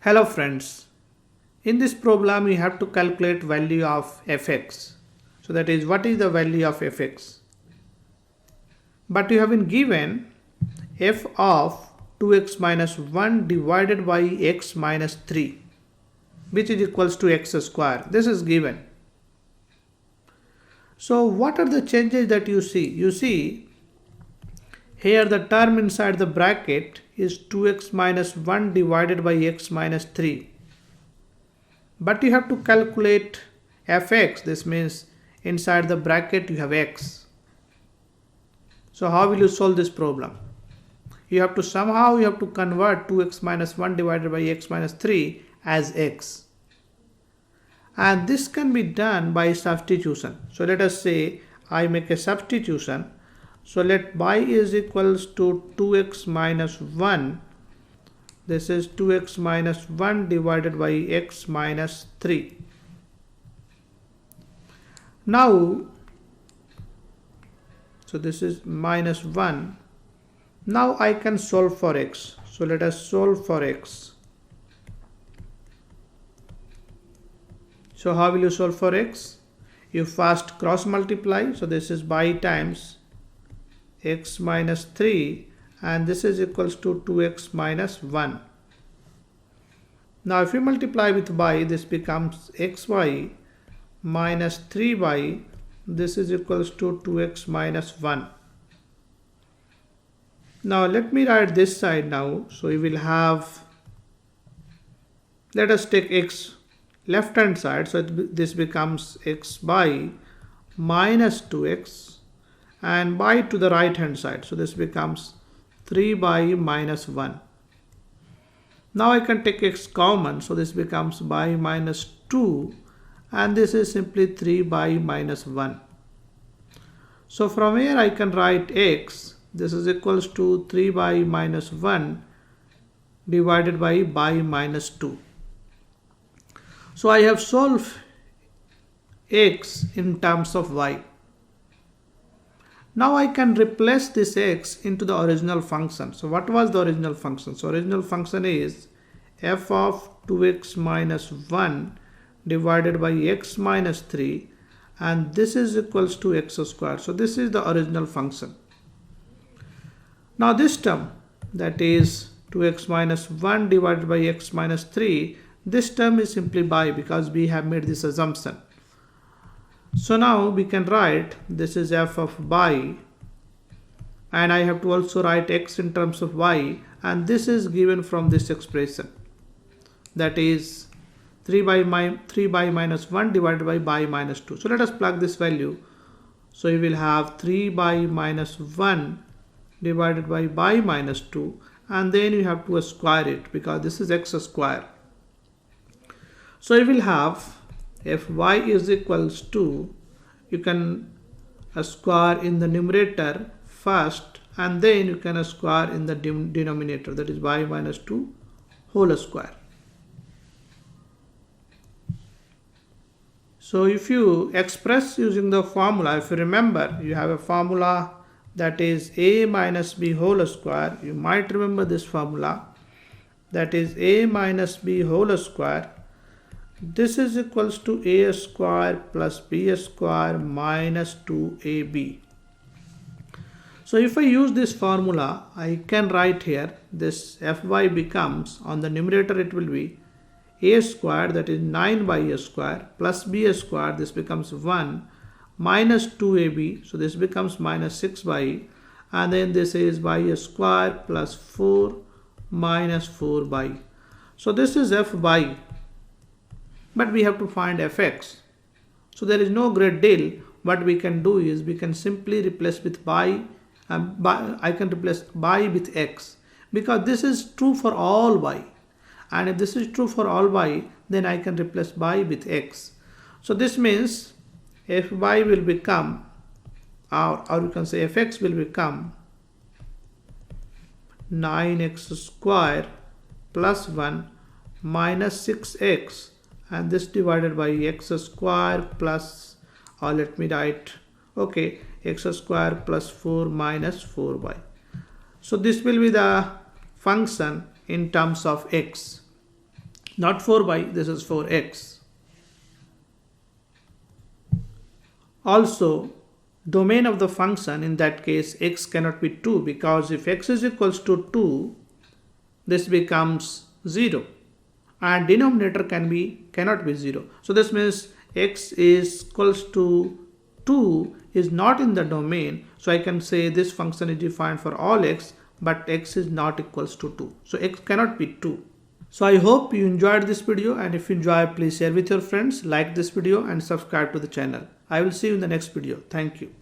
Hello friends, in this problem you have to calculate value of fx. So that is, what is the value of fx? But you have been given f of 2x minus 1 divided by x minus 3, which is equals to x square. This is given. So what are the changes that you see? You see here the term inside the bracket is 2x minus 1 divided by x minus 3. But you have to calculate fx. This means inside the bracket you have x. So how will you solve this problem? You have to convert 2x minus 1 divided by x minus 3 as x. And this can be done by substitution. So let us say I make a substitution. So let y is equals to 2x minus 1. This is 2x minus 1 divided by x minus 3. Now, so this is minus 1. Now I can solve for x. So let us solve for x. So how will you solve for x? You first cross multiply. So this is y times x minus 3 and this is equals to 2x minus 1. Now if you multiply with y, this becomes xy minus 3y. This is equals to 2x minus 1. Now let me write this side now. So we will have, let us take x left hand side. So this becomes x by minus 2x and y to the right hand side. So this becomes 3 by minus 1. Now I can take x common. So this becomes by minus 2 and this is simply 3 by minus 1. So from here I can write x. This is equals to 3 by minus 1 divided by minus 2. So I have solved x in terms of y. Now I can replace this x into the original function. So what was the original function? So original function is f of 2x minus 1 divided by x minus 3 and this is equals to x squared. So this is the original function. Now this term, that is 2x minus 1 divided by x minus 3, this term is simply by, because we have made this assumption. So now we can write this is f of y and I have to also write x in terms of y and this is given from this expression, that is 3 by minus 1 divided by minus 2. So let us plug this value. So we will have 3 by minus 1 divided by minus 2 and then you have to square it because this is x square. So we will have fy is equals to, you can square in the numerator first and then you can square in the denominator, that is y minus 2 whole square. So if you express using the formula, if you remember, you have a formula that is a minus b whole square. You might remember this formula, that is a minus b whole square. This is equals to a square plus b square minus 2ab. So if I use this formula, I can write here this fy becomes, on the numerator it will be a square, that is 9 by a square, plus b square, this becomes 1, minus 2ab, so this becomes minus 6y, and then this is by square plus 4 minus 4y. So this is fy. But we have to find fx. So there is no great deal. What we can do is we can simply replace with y. I can replace y with x because this is true for all y. And if this is true for all y, then I can replace y with x. So this means fy will become, or you can say fx will become 9x square plus 1 minus 6x. And this divided by x square plus, or let me write, okay, x square plus 4 minus 4y. So this will be the function in terms of x. not 4y, this is 4x. Also, domain of the function, in that case x cannot be 2, because if x is equals to 2, this becomes 0, and denominator cannot be 0. So this means x is equals to 2 is not in the domain. So I can say this function is defined for all x, but x is not equals to 2. So x cannot be 2. So I hope you enjoyed this video, and if you enjoy, please share with your friends, like this video and subscribe to the channel. I will see you in the next video. Thank you.